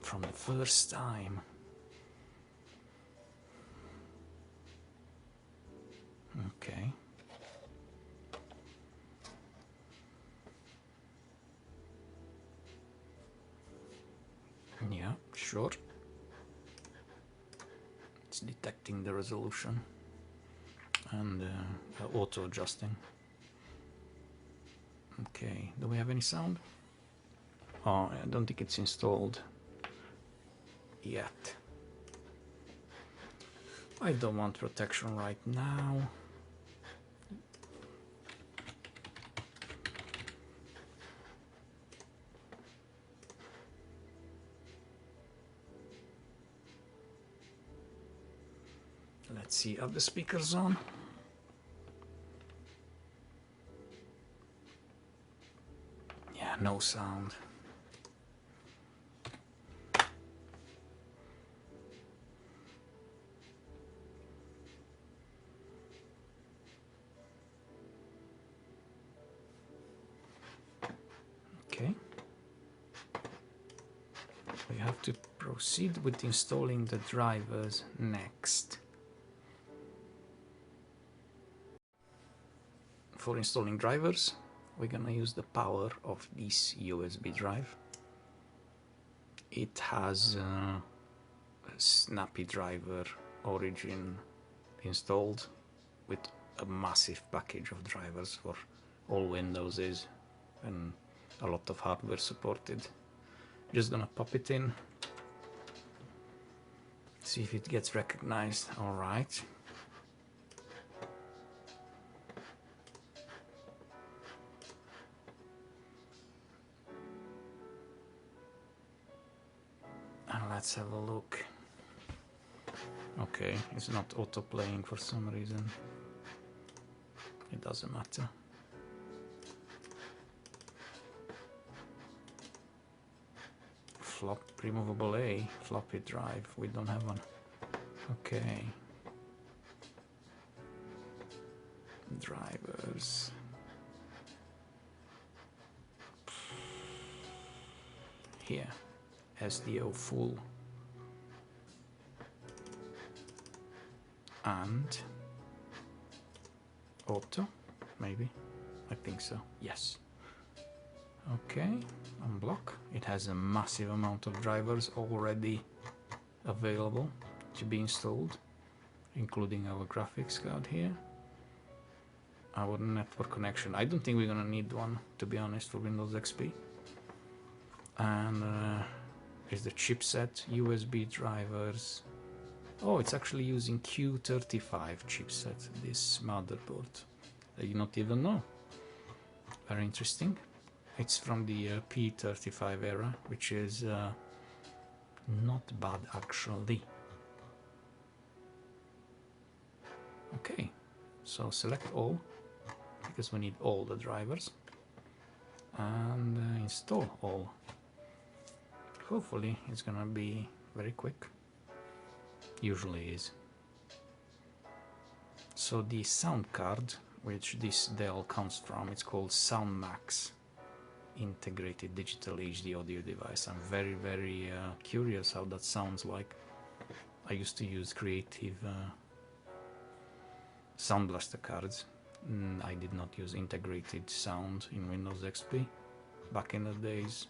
From the first time. Okay. Yeah, sure. It's detecting the resolution and auto adjusting. Okay, do we have any sound? Oh, I don't think it's installed yet. I don't want protection right now. Let's see, are the speakers on? Yeah, no sound. Okay. We have to proceed with installing the drivers next. For installing drivers, we're gonna use the power of this USB drive. It has a snappy driver origin installed with a massive package of drivers for all Windowses and a lot of hardware supported. Just gonna pop it in, see if it gets recognized. All right. And let's have a look. Okay, it's not auto-playing for some reason. It doesn't matter. Removable A, floppy drive. We don't have one. Okay. Drivers. Here. SDO full. And auto, maybe. I think so. Yes. Okay, unblock. It has a massive amount of drivers already available to be installed, including our graphics card here. Our network connection. I don't think we're gonna need one, to be honest, for Windows XP. And here's the chipset, USB drivers. Oh, it's actually using Q35 chipset, this motherboard. I did not even know. Very interesting. It's from the P35 era, which is not bad actually. Okay, so select all, because we need all the drivers, and install all. Hopefully it's gonna be very quick. Usually is. So the sound card, which this Dell comes from, it's called SoundMax integrated digital HD audio device. I'm very curious how that sounds like. I used to use creative Sound Blaster cards. I did not use integrated sound in Windows XP back in the days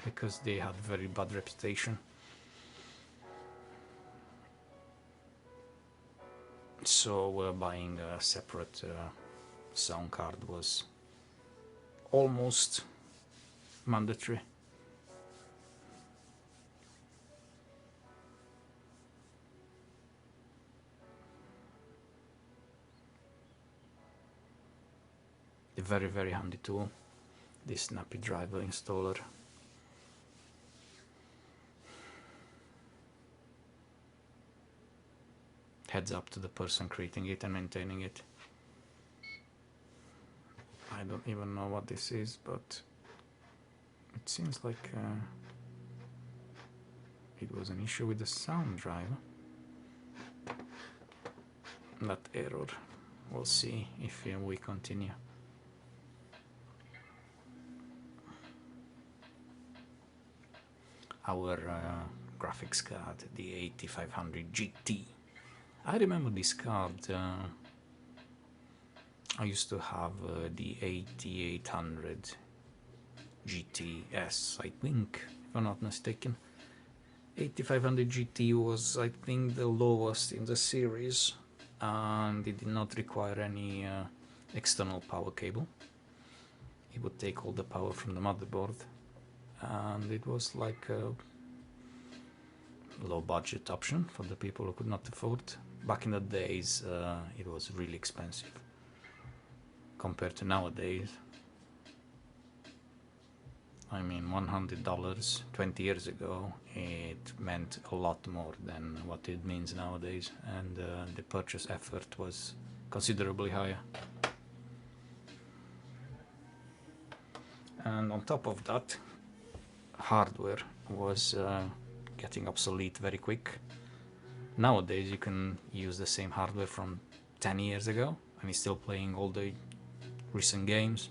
because they had very bad reputation. So buying a separate sound card was almost mandatory. A very handy tool, this snappy driver installer. Heads up to the person creating it and maintaining it. I don't even know what this is, but it seems like it was an issue with the sound driver. That error. We'll see if we continue. Our graphics card, the 8500 GT. I remember this card. I used to have the 8800 GTS, I think, if I'm not mistaken. 8500 GT was, I think, the lowest in the series, and it did not require any external power cable. It would take all the power from the motherboard, and it was like a low budget option for the people who could not afford. Back in the days it was really expensive compared to nowadays. I mean, $100 20 years ago, it meant a lot more than what it means nowadays, and the purchase effort was considerably higher. And on top of that, hardware was getting obsolete very quick. Nowadays you can use the same hardware from 10 years ago and it's still playing all the recent games.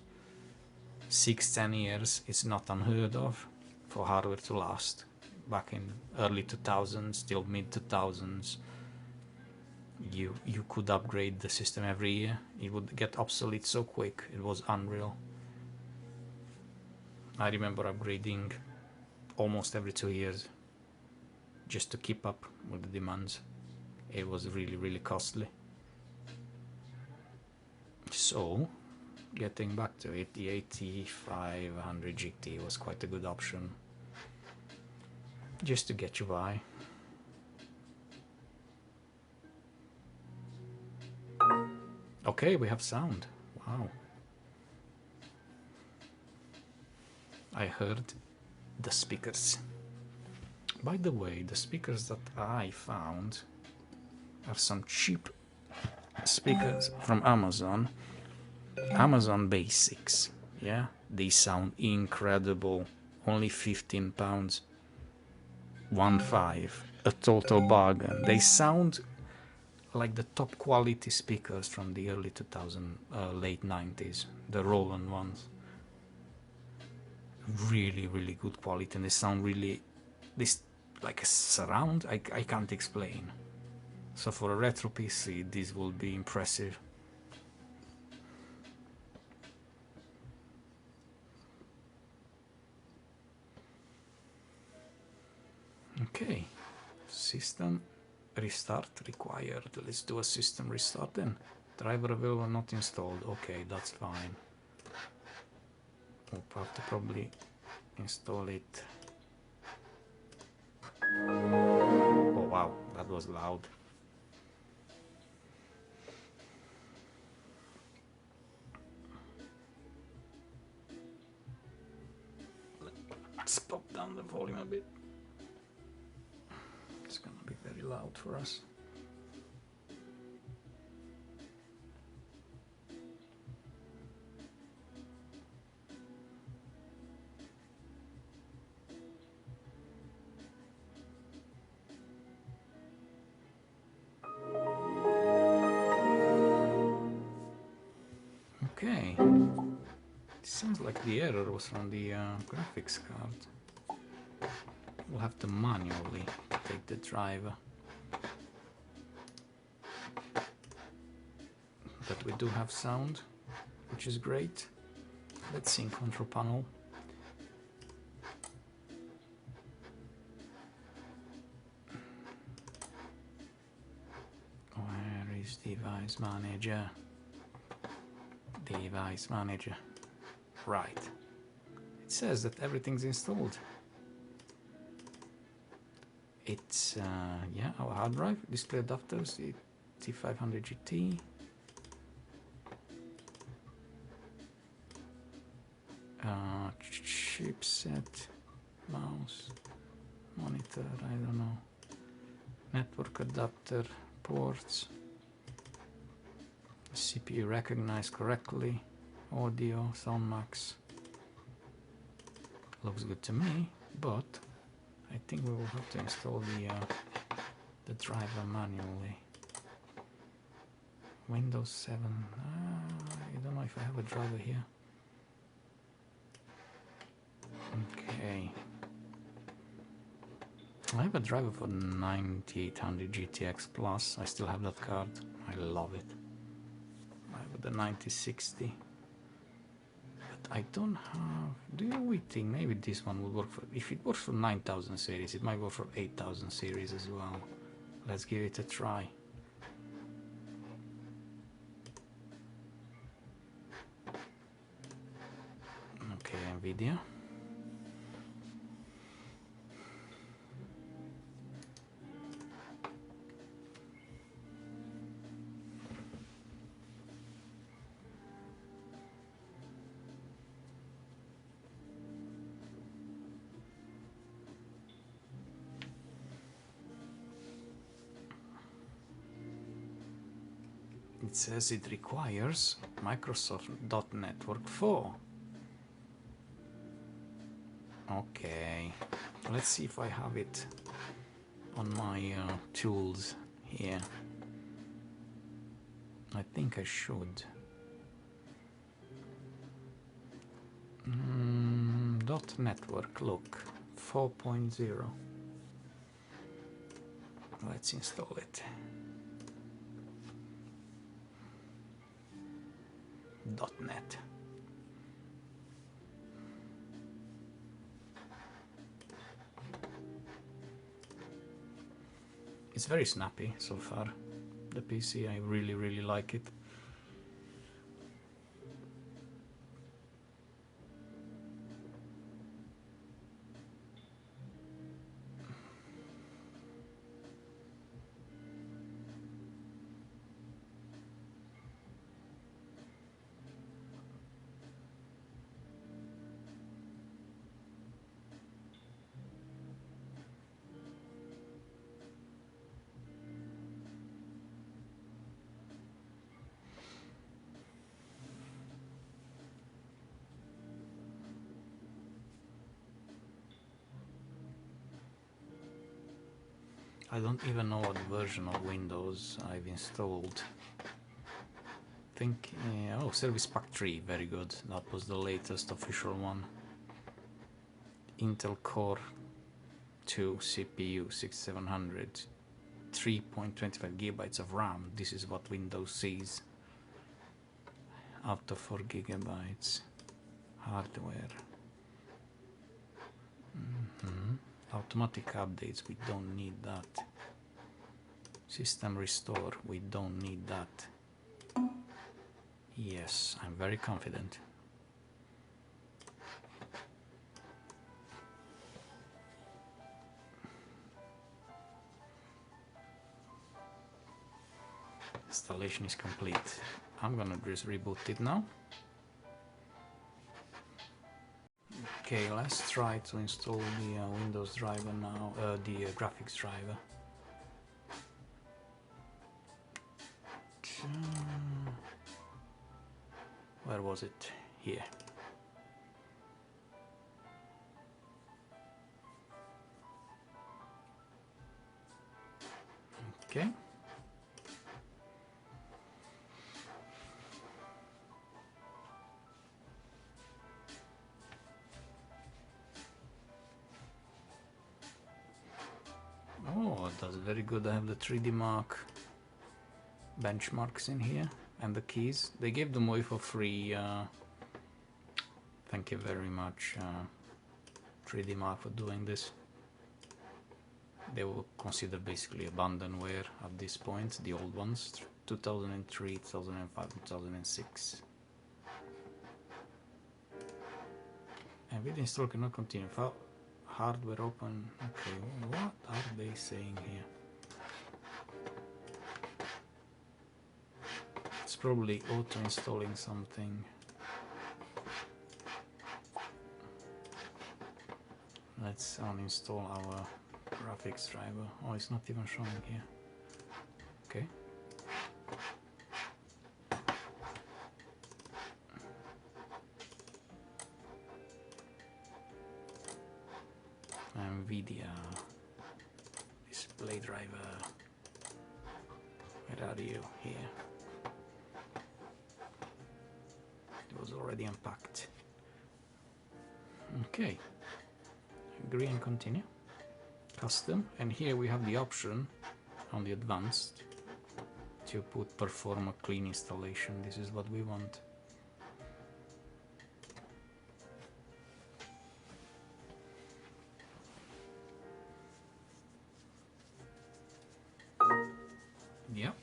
6-10 years is not unheard of for hardware to last. Back in early 2000s till mid 2000s, you could upgrade the system every year. It would get obsolete so quick, it was unreal. I remember upgrading almost every 2 years just to keep up with the demands. It was really costly. So getting back to it, the 8500 GT was quite a good option just to get you by. Okay, we have sound. Wow. I heard the speakers. By the way, the speakers that I found are some cheap speakers from Amazon. Amazon Basics. Yeah, they sound incredible. Only £15. 1.5, a total bargain. They sound like the top quality speakers from the early 2000s, late 90s, the Roland ones. Really good quality, and they sound really like a surround. I can't explain. So for a retro PC, this will be impressive. Okay, system restart required. Let's do a system restart then. Driver available, not installed. Okay, that's fine. We'll have to probably install it. Oh wow, that was loud. Let's pop down the volume a bit. It's gonna be very loud for us. Okay. It sounds like the error was from the graphics card. We'll have to manually take the driver. But we do have sound, which is great. Let's see in control panel. Where is device manager? Device manager. Right. It says that everything's installed. It's yeah, our hard drive, display adapters, the T500 GT. Chipset, mouse, monitor, I don't know, network adapter, ports, CPU recognized correctly, audio, sound max. Looks good to me, but I think we will have to install the driver manually. Windows 7, I don't know if I have a driver here. Okay. I have a driver for 9800 GTX Plus. I still have that card. I love it. I have the 9060. But I don't have... we think maybe this one will work for... If it works for 9000 series, it might work for 8000 series as well. Let's give it a try. Okay, NVIDIA. It says it requires Microsoft.Network 4. Okay, let's see if I have it on my tools here. I think I should. .network, look, 4.0. Let's install it. .net. It's very snappy so far, the PC. I really like it. I don't even know what version of Windows I've installed. I think, oh, Service Pack 3, very good. That was the latest official one. Intel Core 2 CPU 6700, 3.25 gigabytes of RAM. This is what Windows sees. Up to 4 gigabytes. Hardware. Automatic updates, we don't need that. System restore, we don't need that. Yes, I'm very confident. Installation is complete. I'm gonna just reboot it now. Okay, let's try to install the Windows driver now, the graphics driver. Where was it? Here. Okay. does very good. I have the 3D Mark benchmarks in here and the keys. They gave them away for free. Thank you very much, 3D Mark, for doing this. They were considered basically abandonware at this point, the old ones, 2003, 2005, 2006. And video install cannot continue. Hardware open. Okay, what are they saying here? It's probably auto-installing something. Let's uninstall our graphics driver. Oh, it's not even showing here. Okay. NVIDIA display driver. Where are you? Here. It was already unpacked. Okay. Agree and continue. Custom, and here we have the option on the advanced to perform a clean installation. This is what we want. Yep.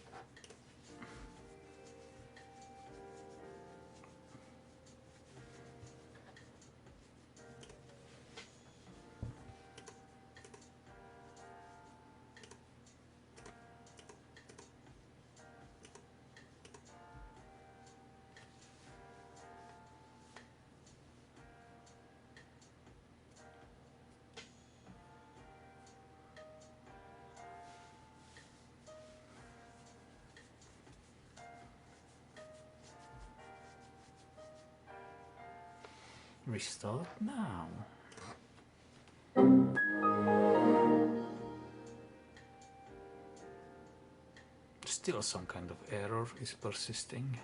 Restart now. Still some kind of error is persisting.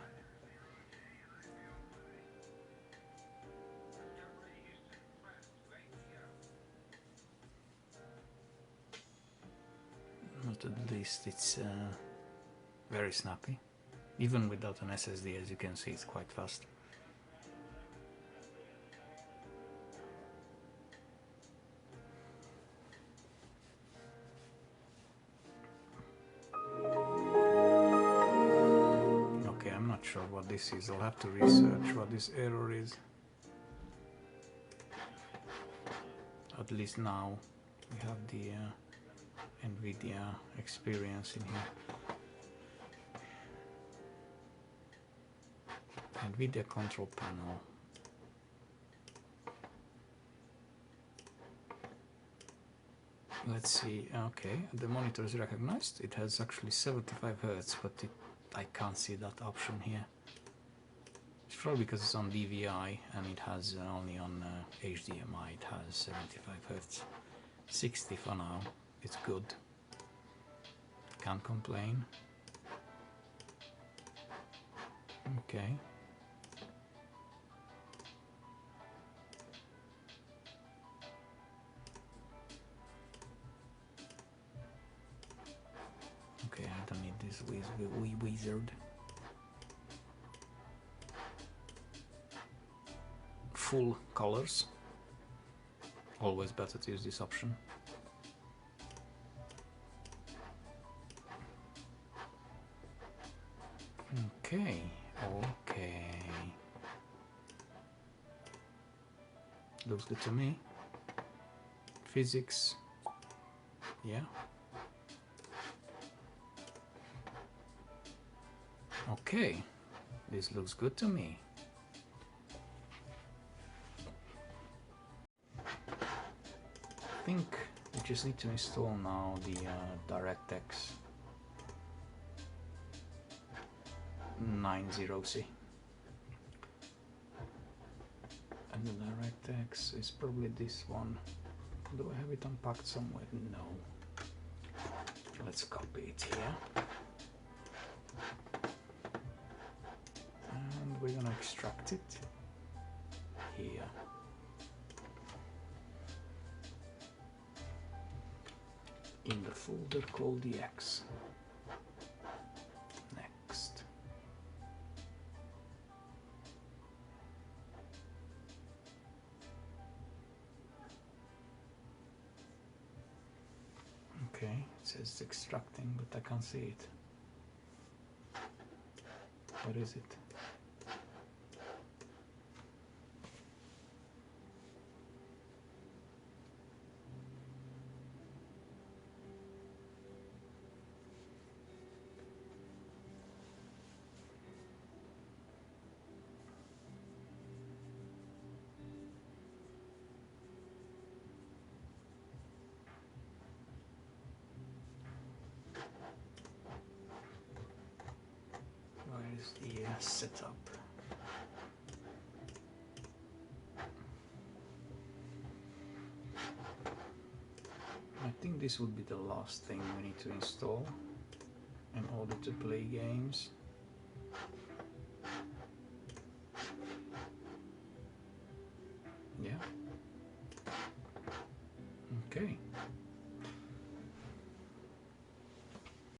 But at least it's very snappy. Even without an SSD, as you can see, it's quite fast. Not sure what this is. I'll have to research what this error is. At least now we have the NVIDIA experience in here. NVIDIA control panel. Let's see. Okay, the monitor is recognized. It has actually 75 Hz, but I can't see that option here. It's probably because it's on DVI and it has only on HDMI. It has 75 Hz. 60 for now. It's good. Can't complain. Okay. Okay, I don't need this wizard. Full colors. Always better to use this option. Okay, okay. Looks good to me. Physics. Yeah. Okay, this looks good to me. I think we just need to install now the DirectX 90C. And the DirectX is probably this one. Do I have it unpacked somewhere? No. Let's copy it here. And we're gonna extract it here. in the folder called the X. Next. Okay, it says it's extracting, but I can't see it. What is it? Where is the setup? I think this would be the last thing we need to install in order to play games. Yeah. Okay.